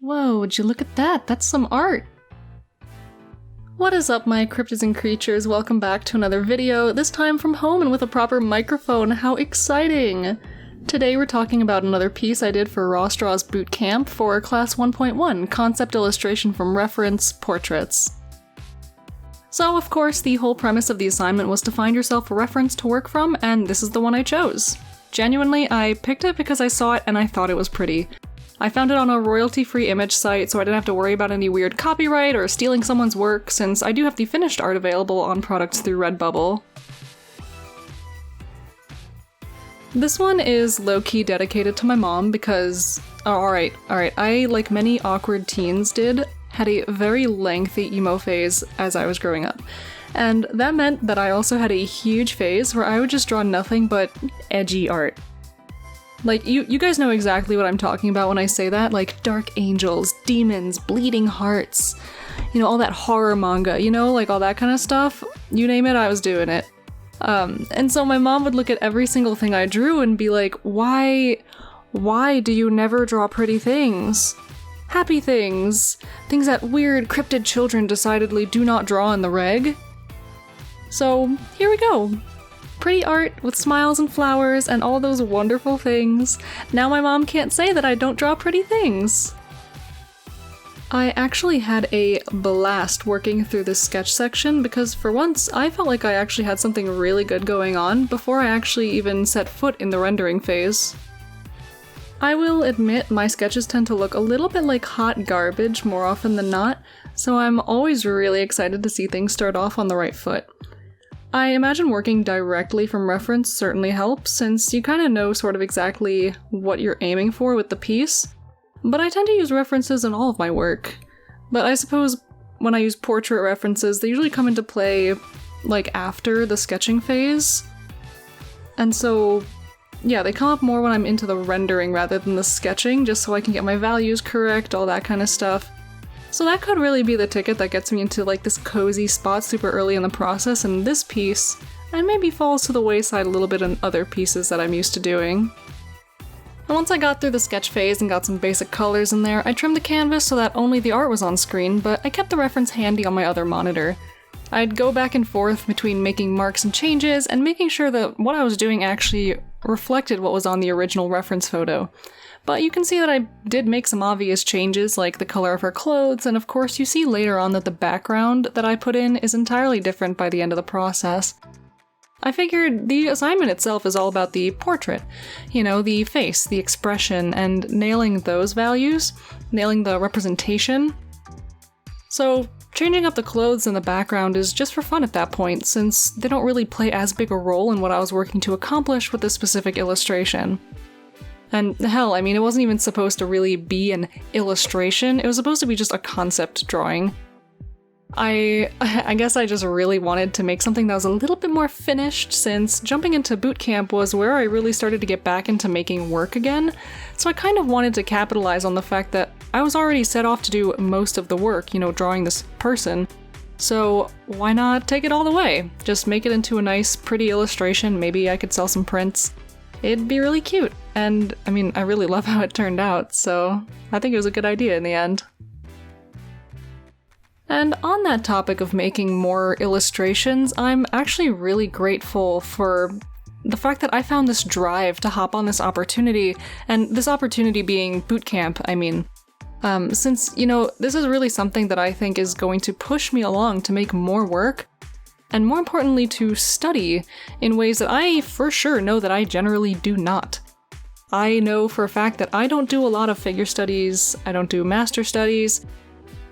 Whoa, would you look at that? That's some art! What is up, my cryptids and creatures? Welcome back to another video, this time from home and with a proper microphone. How exciting! Today we're talking about another piece I did for Rawstraws Boot Camp for Class 1.1, Concept Illustration from Reference, Portraits. So, of course, the whole premise of the assignment was to find yourself a reference to work from, and this is the one I chose. Genuinely, I picked it because I saw it and I thought it was pretty. I found it on a royalty-free image site, so I didn't have to worry about any weird copyright or stealing someone's work, since I do have the finished art available on products through Redbubble. This one is low-key dedicated to my mom because, alright, I, like many awkward teens did, had a very lengthy emo phase as I was growing up. And that meant that I also had a huge phase where I would just draw nothing but edgy art. Like, you guys know exactly what I'm talking about when I say that, like dark angels, demons, bleeding hearts, you know, all that horror manga, you know, like all that kind of stuff. You name it, I was doing it. And so my mom would look at every single thing I drew and be like, why do you never draw pretty things? Happy things. Things that weird cryptid children decidedly do not draw in the reg. So, here we go. Pretty art with smiles and flowers and all those wonderful things. Now my mom can't say that I don't draw pretty things. I actually had a blast working through this sketch section because for once I felt like I actually had something really good going on before I actually even set foot in the rendering phase. I will admit my sketches tend to look a little bit like hot garbage more often than not, so I'm always really excited to see things start off on the right foot. I imagine working directly from reference certainly helps, since you kind of know sort of exactly what you're aiming for with the piece, but I tend to use references in all of my work. But I suppose when I use portrait references, they usually come into play, like, after the sketching phase. And so, yeah, they come up more when I'm into the rendering rather than the sketching, just so I can get my values correct, all that kind of stuff. So that could really be the ticket that gets me into like this cozy spot super early in the process in this piece, and maybe falls to the wayside a little bit in other pieces that I'm used to doing. And once I got through the sketch phase and got some basic colors in there, I trimmed the canvas so that only the art was on screen, but I kept the reference handy on my other monitor. I'd go back and forth between making marks and changes and making sure that what I was doing actually reflected what was on the original reference photo. But you can see that I did make some obvious changes, like the color of her clothes, and of course you see later on that the background that I put in is entirely different by the end of the process. I figured the assignment itself is all about the portrait, you know, the face, the expression, and nailing those values, nailing the representation. So changing up the clothes and the background is just for fun at that point, since they don't really play as big a role in what I was working to accomplish with this specific illustration. And hell, I mean, it wasn't even supposed to really be an illustration, it was supposed to be just a concept drawing. I guess I just really wanted to make something that was a little bit more finished, since jumping into boot camp was where I really started to get back into making work again, so I kind of wanted to capitalize on the fact that I was already set off to do most of the work, you know, drawing this person. So why not take it all the way? Just make it into a nice, pretty illustration, maybe I could sell some prints. It'd be really cute, and I mean, I really love how it turned out, so I think it was a good idea in the end. And on that topic of making more illustrations, I'm actually really grateful for the fact that I found this drive to hop on this opportunity, and this opportunity being boot camp, I mean. Since, you know, this is really something that I think is going to push me along to make more work, and more importantly to study in ways that I for sure know that I generally do not. I know for a fact that I don't do a lot of figure studies, I don't do master studies,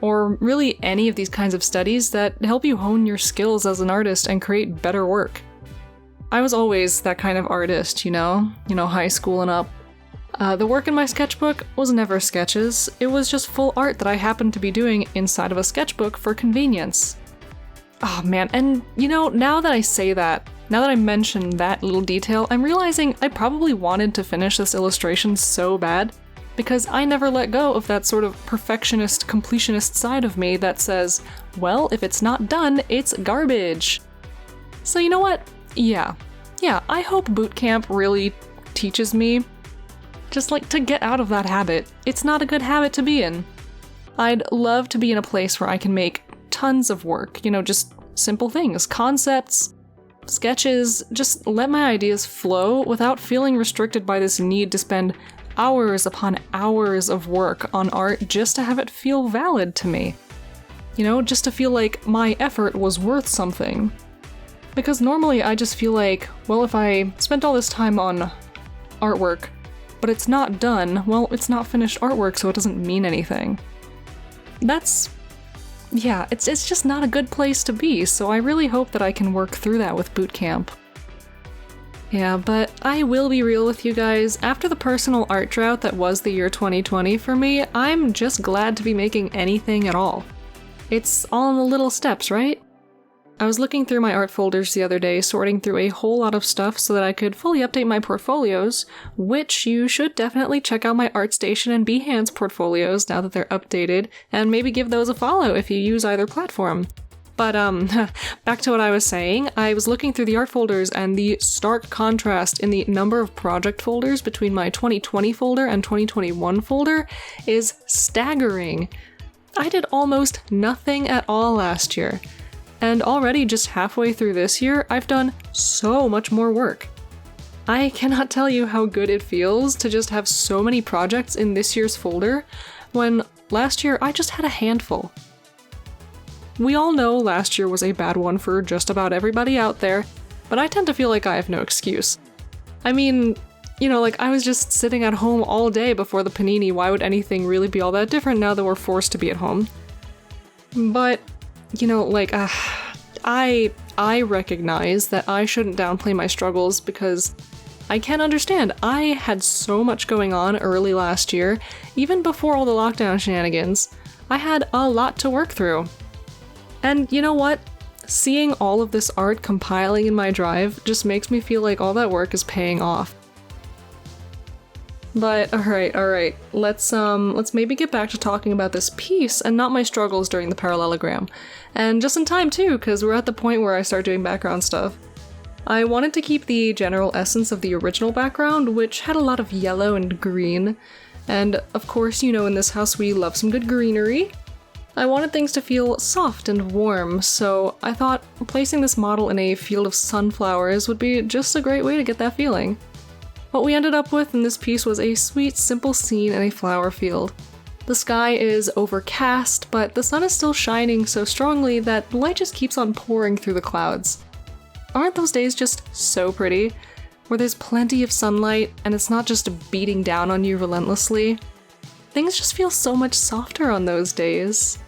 or really any of these kinds of studies that help you hone your skills as an artist and create better work. I was always that kind of artist, you know, high school and up. The work in my sketchbook was never sketches, it was just full art that I happened to be doing inside of a sketchbook for convenience. Oh man, and you know, now that I say that, now that I mention that little detail, I'm realizing I probably wanted to finish this illustration so bad, because I never let go of that sort of perfectionist, completionist side of me that says, well, if it's not done, it's garbage. So you know what? Yeah, I hope boot camp really teaches me just like to get out of that habit. It's not a good habit to be in. I'd love to be in a place where I can make tons of work, just simple things, concepts, sketches, just let my ideas flow without feeling restricted by this need to spend hours upon hours of work on art just to have it feel valid to me. Just to feel like my effort was worth something. Because normally I just feel like, well, if I spent all this time on artwork, but it's not done, well, it's not finished artwork, so it doesn't mean anything. It's just not a good place to be, so I really hope that I can work through that with boot camp. Yeah, but I will be real with you guys, after the personal art drought that was the year 2020 for me, I'm just glad to be making anything at all. It's all in the little steps, right? I was looking through my art folders the other day, sorting through a whole lot of stuff so that I could fully update my portfolios, which you should definitely check out my ArtStation and Behance portfolios now that they're updated, and maybe give those a follow if you use either platform. But, back to what I was saying, I was looking through the art folders and the stark contrast in the number of project folders between my 2020 folder and 2021 folder is staggering. I did almost nothing at all last year, and already just halfway through this year, I've done so much more work. I cannot tell you how good it feels to just have so many projects in this year's folder, when last year I just had a handful. We all know last year was a bad one for just about everybody out there, but I tend to feel like I have no excuse. I mean, I was just sitting at home all day before the Panini, why would anything really be all that different now that we're forced to be at home? But, I recognize that I shouldn't downplay my struggles because I can understand. I had so much going on early last year, even before all the lockdown shenanigans. I had a lot to work through. And you know what? Seeing all of this art compiling in my drive just makes me feel like all that work is paying off. But alright, let's maybe get back to talking about this piece and not my struggles during the parallelogram. And just in time too, because we're at the point where I start doing background stuff. I wanted to keep the general essence of the original background, which had a lot of yellow and green. And of course, in this house we love some good greenery. I wanted things to feel soft and warm, so I thought placing this model in a field of sunflowers would be just a great way to get that feeling. What we ended up with in this piece was a sweet, simple scene in a flower field. The sky is overcast, but the sun is still shining so strongly that light just keeps on pouring through the clouds. Aren't those days just so pretty? Where there's plenty of sunlight, and it's not just beating down on you relentlessly? Things just feel so much softer on those days.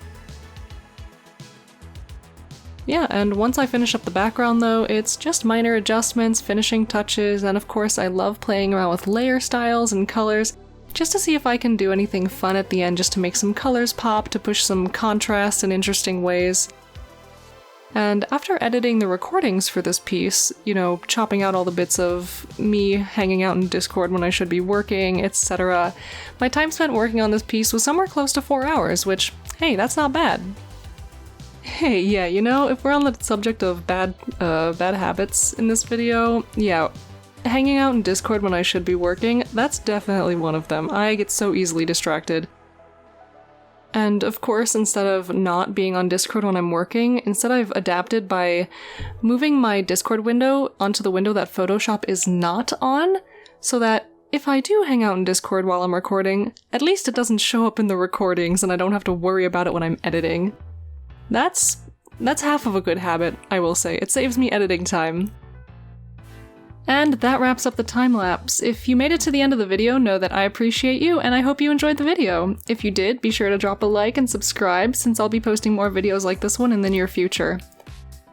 Yeah, and once I finish up the background though, it's just minor adjustments, finishing touches, and of course I love playing around with layer styles and colors, just to see if I can do anything fun at the end just to make some colors pop, to push some contrast in interesting ways. And after editing the recordings for this piece, chopping out all the bits of me hanging out in Discord when I should be working, etc., my time spent working on this piece was somewhere close to 4 hours, which, hey, that's not bad. Hey, yeah, if we're on the subject of bad habits in this video, yeah, hanging out in Discord when I should be working, that's definitely one of them. I get so easily distracted. And of course, instead of not being on Discord when I'm working, instead I've adapted by moving my Discord window onto the window that Photoshop is not on, so that if I do hang out in Discord while I'm recording, at least it doesn't show up in the recordings and I don't have to worry about it when I'm editing. That's half of a good habit, I will say. It saves me editing time. And that wraps up the time-lapse. If you made it to the end of the video, know that I appreciate you, and I hope you enjoyed the video. If you did, be sure to drop a like and subscribe, since I'll be posting more videos like this one in the near future.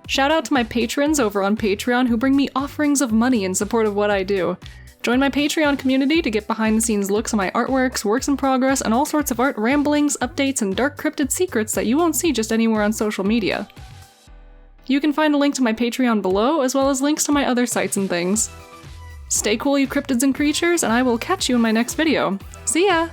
Shout out to my patrons over on Patreon who bring me offerings of money in support of what I do. Join my Patreon community to get behind-the-scenes looks at my artworks, works in progress, and all sorts of art ramblings, updates, and dark cryptid secrets that you won't see just anywhere on social media. You can find a link to my Patreon below, as well as links to my other sites and things. Stay cool, you cryptids and creatures, and I will catch you in my next video. See ya!